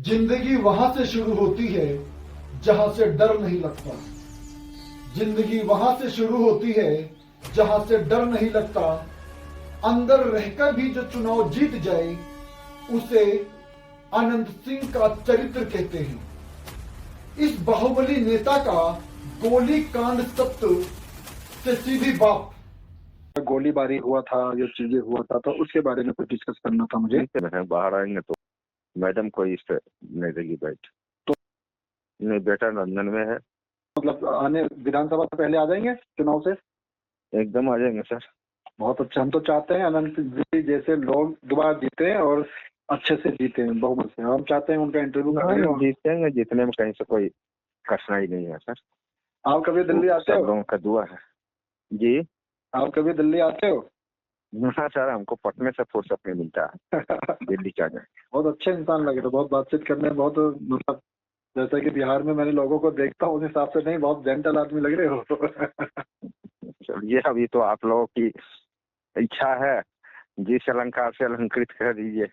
जिंदगी वहां से शुरू होती है जहां से डर नहीं लगता। जिंदगी वहां से शुरू होती है जहां से डर नहीं लगता। अंदर रहकर भी जो चुनाव जीत जाए उसे आनंद सिंह का चरित्र कहते हैं। इस बाहुबली नेता का गोली कांड सत्य से सीधी बात। गोलीबारी हुआ था, जो चीजें हुआ था, तो उसके बारे में कुछ डिस्कस करना था मुझे। बाहर आएंगे तो मैडम कोई इस पे नहीं देगी बैठ। तो नहीं, बेटा लंदन में है। मतलब आने विधानसभा से पहले आ जाएंगे चुनाव से? एकदम आ जाएंगे सर। बहुत अच्छा। हम तो चाहते हैं अनंत जी जैसे लोग दोबारा जीते और अच्छे से जीते हैं, बहुमत से। हम चाहते हैं उनका इंटरव्यू करें और जीतेंगे, जीतने में कहीं से कोई कठिनाई नहीं है सर। आप कभी दिल्ली आते सब हो? लोगों का दुआ है जी। आप कभी दिल्ली आते हो? हाँ सर, हमको पटने से फुर्सत नहीं मिलता है दिल्ली क्या जाए। बहुत अच्छे इंसान लगे, तो बहुत बातचीत करने में बहुत, मतलब जैसा कि बिहार में मैंने लोगों को देखता हूँ उस हिसाब से नहीं, बहुत जेंटल आदमी लग रहे हो। चलिए, अभी तो आप लोगों की इच्छा है, जिस अलंकार से अलंकृत कर दीजिए।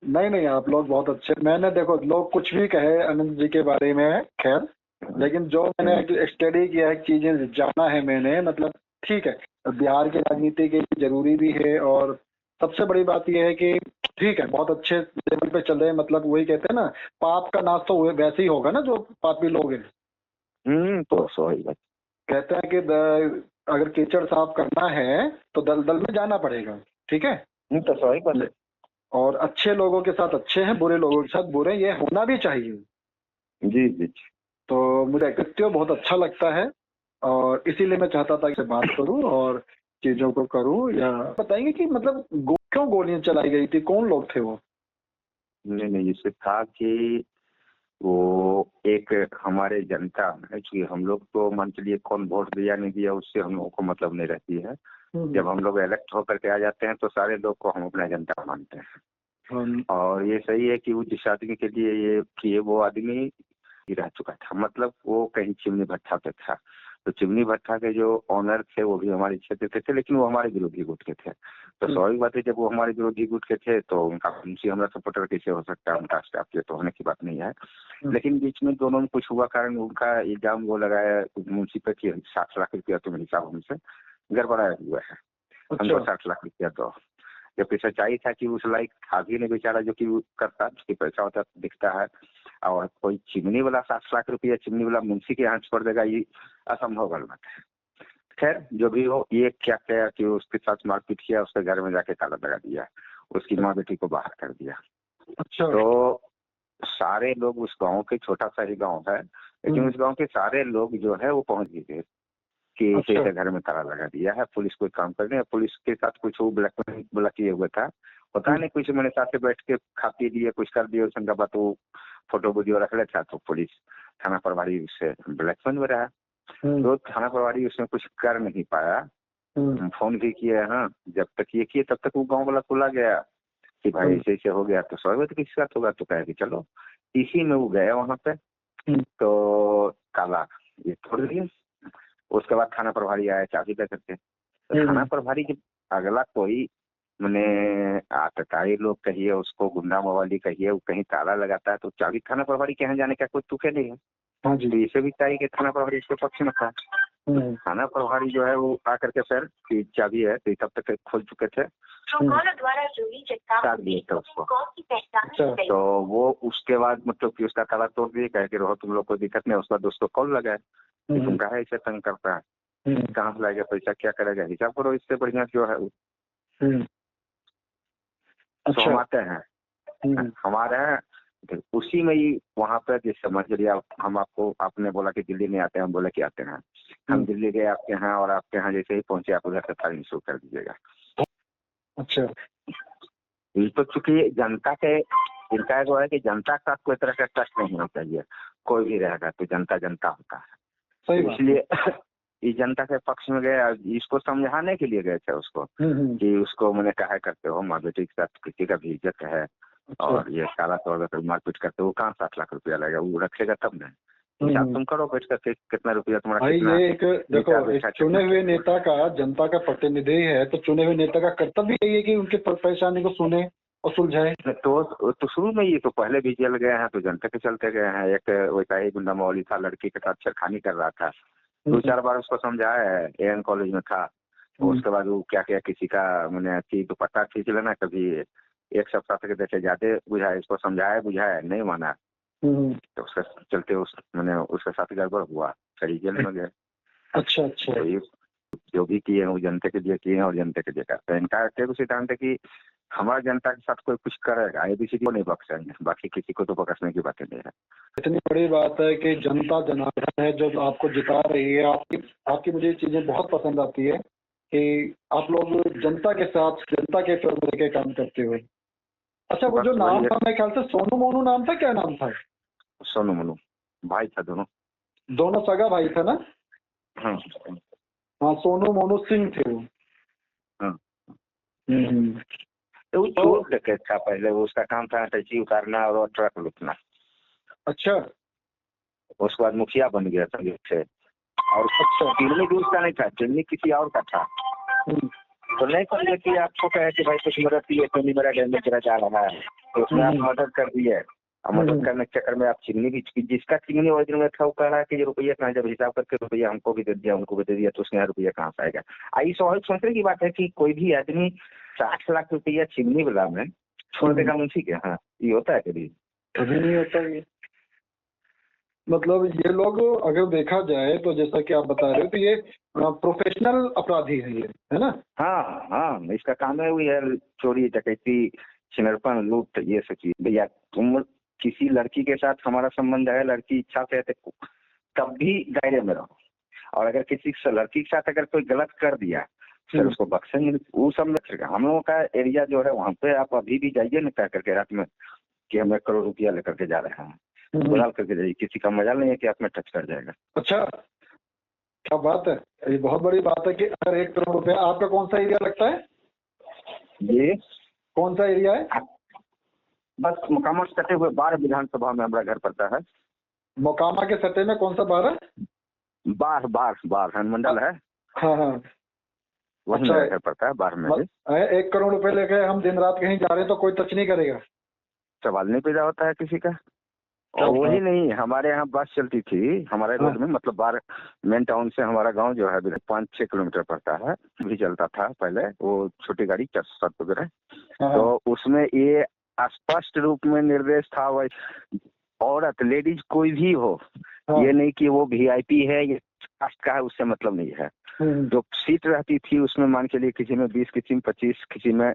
नहीं नहीं, आप लोग बहुत अच्छे। मैंने देखो, लोग कुछ भी कहे अनंत जी के बारे में, खैर, लेकिन जो मैंने स्टडी किया है, चीजें जाना है मैंने, मतलब ठीक है, बिहार की राजनीति के लिए जरूरी भी है। और सबसे बड़ी बात यह है कि ठीक है, बहुत अच्छे लेवल पे चल रहे हैं। मतलब वही कहते हैं ना, पाप का नाश तो वैसे ही होगा ना जो पापी लोग हैं। तो सही बात। कहते हैं कि अगर कीचड़ साफ करना है तो दलदल में जाना पड़ेगा, ठीक है। तो सही बात है। और अच्छे लोगों के साथ अच्छे हैं, बुरे लोगों के साथ बुरे, ये होना भी चाहिए। जी जी। तो मुझे व्यक्तित्व बहुत अच्छा लगता है और इसीलिए मैं चाहता था कि बात करूं और चीजों को करूं। या बताएंगे कि मतलब क्यों गोलियां चलाई गई थी, कौन लोग थे वो? नहीं नहीं, जैसे था कि वो एक हमारे जनता है कि हम लोग तो मान चलिए कौन वोट दिया नहीं दिया उससे हम लोगों को मतलब नहीं रहती है। जब हम लोग इलेक्ट होकर के आ जाते हैं तो सारे लोग को हम अपना जनता मानते हैं। और ये सही है कि वो जिस आदमी के लिए ये किए वो आदमी ही रह चुका था, मतलब वो कहीं चिमनी भट्ठा पे था। तो चिमनी भट्ठा के जो ऑनर थे वो भी हमारे क्षेत्र के थे, लेकिन वो हमारे विरोधी गुट के थे। तो स्वाभाविक बात है, जब वो हमारे विरोधी गुट के थे तो उनसे हमारा सपोर्टर कैसे हो सकता है? उनका स्टाफ ये तो होने की बात नहीं है। लेकिन बीच में दोनों में कुछ हुआ, कारण उनका इल्जाम वो लगाया मुंशी पे कि 60 लाख रुपया तुम्हें हिसाब हमसे गड़बड़ाया हुआ है, हमको 60 लाख रुपया दो। जबकि सच्चाई था कि उस लायक था भी नहीं बेचारा, जो कि करता, उसके पैसा होता दिखता है। और कोई चिमनी वाला 60 लाख रुपया चिमनी वाला मुंशी के हाथ छोड़ देगा, ये असंभव बात है। खैर जो भी हो, ये क्या क्या कि उसके साथ मारपीट किया, उसके घर में जाके ताला लगा दिया, उसकी माँ बेटी को बाहर कर दिया। तो सारे लोग उस गांव के, छोटा सा ही गांव है लेकिन उस गांव के सारे लोग जो है वो पहुंच गए कि इसे घर में ताला लगा दिया है, पुलिस कोई काम कर रही है। पुलिस के साथ कुछ वो ब्लैक किए हुए था, पता नहीं कुछ मैंने साथ बैठ के खा पी लिए, कुछ कर दिए उसका बात, वो फोटो वीडियो रख लेता। तो पुलिस थाना प्रभारी उससे ब्लैकमेल में रहा, तो थाना प्रभारी उसमें कुछ कर नहीं पाया। फोन भी किए, हाँ, जब तक ये किए तब तक वो गाँव वाला खुला गया कि भाई ऐसे ऐसे हो गया। तो स्वाभाविक किसी साथ होगा, तो कहे कि चलो। इसी में वो गया वहां पे, तो ताला ये तोड़ दिया। उसके बाद थाना प्रभारी आया चाबी लेकर के। तो थाना प्रभारी जब अगला कोई मैंने आतताई लोग कहिए, उसको गुंडा मवाली कहिए, वो कहीं ताला लगाता है तो चाबी थाना प्रभारी के यहाँ जाने का कोई तुके नहीं है। तो इसे भी चाहिए कि थाना प्रभारी इसके पक्ष में था। थाना प्रभारी जो है वो आकर के सर की चाबी है तो तब तक खोल चुके थे, काट दिए थे उसको। तो वो उसके बाद मतलब कि उसका ताला तोड़ दिए, कहे कि रहो तुम लोग, कोई दिक्कत नहीं। उसके बाद दोस्तों कॉल लगाए, तुम कहा ऐसे तंग करता है, कहाँ से लाएगा पैसा, क्या करेगा, हिसाब करो, इससे बढ़िया जो है। तो हम आते हैं हमारे यहाँ उसी में ही वहाँ पे, जैसे समझ लिया हम आपको, आपने बोला कि दिल्ली नहीं आते हैं, हम बोले कि आते हैं। हम दिल्ली गए आपके यहाँ, और आपके यहाँ जैसे ही पहुंचे आप उधर से फाइलिंग शुरू कर दीजिएगा। अच्छा, ये तो चूंकि जनता के, इनका जो है कि जनता का कोई तरह का ट्रस्ट नहीं होना चाहिए। कोई भी रहेगा तो जनता जनता होता है, इसलिए इस जनता के पक्ष में गए। इसको समझाने के लिए गए थे उसको कि उसको मैंने कहा करते हो, माँ बेटी के साथ किसी का भी इज्जत है, और ये काला तौर पर मारपीट करते हो, कहाँ 60 लाख रुपया लगेगा, वो रखेगा तब ना। तुम करो बैठ कर, कितना रुपया तुम्हारा, भाई ये एक देखो, एक चुने हुए नेता का, जनता का प्रतिनिधि है, तो चुने हुए नेता का कर्तव्य यही है कि उनके परेशानी को सुने, और सुलझाए। तो शुरू में ये तो पहले भी जल गए हैं, तो जनता के चलते गए हैं। एक वैसा ही गुंडा मौली था, लड़की के साथ छेड़खानी कर रहा था, 2-4 बार उसको समझाया है, एएन कॉलेज में था। उसके बाद वो क्या किया, किसी का मैंने अच्छी दुपट्टा खींच लेना, कभी एक सप्ताह तक देखे जाते बुझाया, इसको समझाया बुझाया नहीं माना, तो उसके चलते मैंने उसके साथ गड़बड़ हुआ, सही जेल में गए। अच्छा अच्छा। तो ये जो भी किए हैं वो जनता के लिए किए हैं और जनता के लिए करते हैं। इनका एक सिद्धांत है कि हमारा जनता के साथ कोई कुछ करेगा, एबीसी को नहीं बख्शेंगे, बाकी किसी को तो बख्शने की बातें नहीं है। इतनी बड़ी बात है कि जनता जनार्दन है जो आपको जिता रही है। आपकी मुझे ये चीजें बहुत पसंद आती है कि आप लोग जनता के साथ, जनता के फेवर में लेके काम करते हुए। अच्छा, वो जो बस नाम वही है। था, मेरे ख्याल से सोनू मोनू नाम था, क्या नाम था? सोनू मनु भाई था दोनों। दोनों सगा भाई था ना? हाँ हाँ, सोनू मोनू सिंह थे वो। हाँ। हम्म। तो वो चोर डकैत था पहले, उसका काम था टैक्सी उतारना और ट्रक लूटना। अच्छा उसके बाद मुखिया बन गया था से, और अच्छा। चिमनी भी उसका नहीं था, चिमनी किसी और का था। तो नहीं समझे कि आपको कहे कि भाई कुछ मदद की है, तो मेरा डैमेज चला जा रहा है, तो उसमें आप मदद कर दिए। और मदद करने के चक्कर में आप चिमनी भी, जिसका चिमनी ओरिजिनल में था वो कह रहा है कि ये रुपया कहाँ, जब हिसाब करके रुपया हमको भी दे दिया उनको भी दे दिया, तो उसके यहाँ रुपया कहाँ से आएगा। आई सोचने की बात है कि कोई भी आदमी 60 लाख रुपया चिमनी वाला में छोड़ देगा मुंशी के। हाँ, ये होता है कभी? कभी नहीं होता ये। मतलब ये लोग अगर देखा जाए तो जैसा कि आप बता रहे हो, तो ये प्रोफेशनल अपराधी है ये, है ना? हाँ हाँ, इसका काम है वही है, चोरी डकैती छिनरपन लूट ये सब चीज। भैया तुम किसी लड़की के साथ हमारा संबंध है, लड़की इच्छा से है तो तब भी दायरे में रहो, और अगर किसी लड़की के साथ अगर कोई गलत कर दिया फिर उसको बख्शेंगे, वो सब में हम लोगों का एरिया जो है वहाँ पे आप अभी भी जाइए ना कह करके रात में कि हम 1 करोड़ रुपया लेकर के जा रहे हैं, बुला करके जाइए, किसी का मजा नहीं है कि आप में टच कर जाएगा। अच्छा, क्या बात है, ये बहुत बड़ी बात है कि अगर 1 करोड़ रुपया। आपका कौन सा एरिया लगता है? ये कौन सा एरिया है? बस मुकामा से कटे हुए 12 विधानसभा में हमारा घर पड़ता है। मोकामा के सटे में कौन सा बार है? बार हनुमंडल है, हाँ हाँ। वही अच्छा, मेरा घर पड़ता है बार में भी। 1 करोड़ रुपए लेके हम दिन रात कहीं जा रहे हैं तो कोई टच नहीं करेगा? सवाल नहीं पैदा होता है किसी का। और वही नहीं, हमारे यहाँ बस चलती थी हमारे रोड में, मतलब बार मेन टाउन से हमारा गांव जो है 5-6 किलोमीटर पड़ता है, भी चलता था पहले वो छोटी गाड़ी 407 वगैरह। तो उसमें ये स्पष्ट रूप में निर्देश था, वही औरत लेडीज कोई भी हो, ये नहीं कि वो वीआईपी है ये कास्ट का है, उससे मतलब नहीं है। जो सीट रहती थी उसमें मान के लिए किसी में 20, किसी में 25, किसी में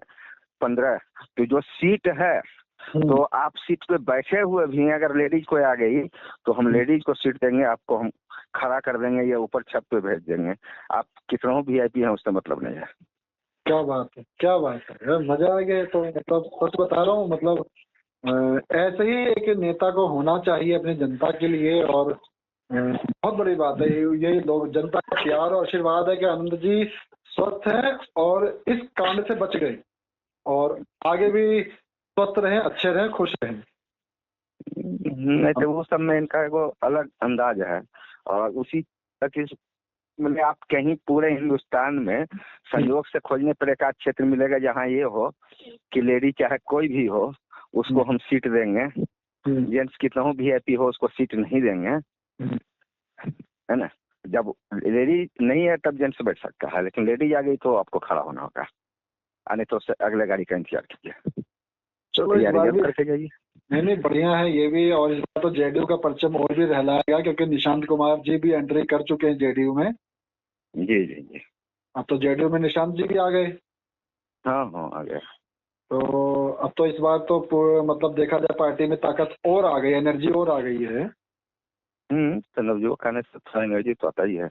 15, तो जो सीट है तो आप सीट पे बैठे हुए भी हैं, अगर लेडीज कोई आ गई तो हम लेडीज को सीट देंगे, आपको हम खड़ा कर देंगे या ऊपर छत पे भेज देंगे, आप कितना वीआईपी हैं उससे मतलब नहीं है। क्या बात है, क्या बात है, मजा आ गया। तो मतलब सच बता रहा हूँ, मतलब ऐसे ही एक नेता को होना चाहिए अपनी जनता के लिए। और बहुत बड़ी बात है ये लोग, जनता का प्यार और आशीर्वाद है कि आनंद जी स्वस्थ हैं और इस कांड से बच गए, और आगे भी स्वस्थ रहें, अच्छे रहें, खुश रहें। नहीं तो वो सब में इनका एगो अलग अंदाज है, और उसी तक मतलब आप कहीं पूरे हिंदुस्तान में संयोग से खोजने पर एक आध क्षेत्र मिलेगा जहाँ ये हो कि लेडी चाहे कोई भी हो उसको हम सीट देंगे, जेंट्स कितना हो वीआईपी हो उसको सीट नहीं देंगे, है ना। जब लेडी नहीं है तब जेंट्स बैठ सकता है, लेकिन लेडी आ गई तो आपको खड़ा होना होगा, आने तो अगले गाड़ी का इंतजार कीजिए। चलो इस बार भी करके जाइए। नहीं बढ़िया है ये भी। और इस बार तो जेडीयू का परचम और भी रहलाएगा, क्योंकि निशांत कुमार जी भी एंट्री कर चुके हैं जेडीयू में। जी जी जी। अब तो जेडीयू में निशांत जी भी आ गए। हाँ हाँ आ गए। तो अब तो इस बार तो मतलब देखा जाए पार्टी में ताकत और आ गई, एनर्जी और आ गई है। तो नवयुवक खाने से थोड़ा एनर्जी तो आता ही है।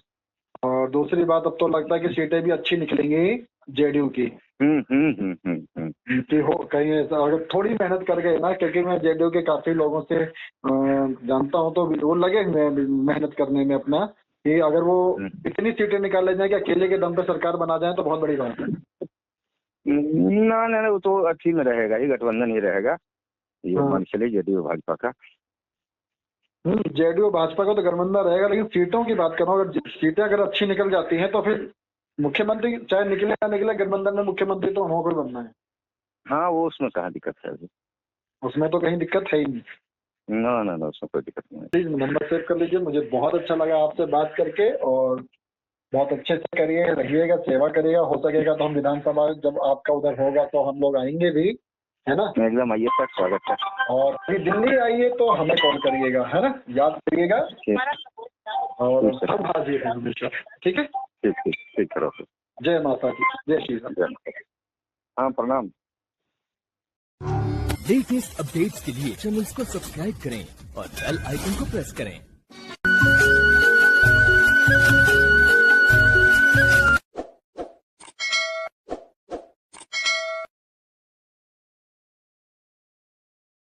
और दूसरी बात, अब तो लगता है कि सीटें भी अच्छी निकलेंगी जेडीयू की। कि हो कहीं ऐसा अगर थोड़ी मेहनत कर गए ना, क्योंकि मैं जेडीयू के काफी लोगों से जानता हूं, तो वो लगे हुए मेहनत करने में अपना, कि अगर वो इतनी सीटें निकाल ले जाए कि अकेले के दम पे सरकार बना जाए तो बहुत बड़ी बात है। ना ना वो तो अच्छी में रहेगा, ये गठबंधन ही रहेगा, ये मान चलिए जेडीयू भाजपा का। जेडीयू भाजपा का तो गठबंधन रहेगा, लेकिन सीटों की बात करो, अगर सीटें अगर अच्छी निकल जाती हैं तो फिर मुख्यमंत्री चाहे निकले ना निकले, गठबंधन में मुख्यमंत्री तो हम को बनना है। हाँ वो उसमें कहाँ दिक्कत है अभी। उसमें तो कहीं दिक्कत है ही नहीं। ना ना ना उसमें कोई दिक्कत नहीं है। प्लीज नंबर सेव कर लीजिए। मुझे बहुत अच्छा लगा आपसे बात करके, और बहुत अच्छे से करिए, रहिएगा, सेवा करिएगा। हो सकेगा तो हम विधानसभा जब आपका उधर होगा तो हम लोग आएंगे भी, है ना। एकदम आइए सर, स्वागत है। और फिर दिल्ली आइए तो हमें कॉल करिएगा, है ना, याद करिएगा। और हम हाजिर हैं हमेशा। ठीक है, ठीक ठीक ठीक करो। जय माता दी, जय श्री राम। हाँ प्रणाम। लेटेस्ट अपडेट्स के लिए चैनल को सब्सक्राइब करें और बेल आइकन को प्रेस करें।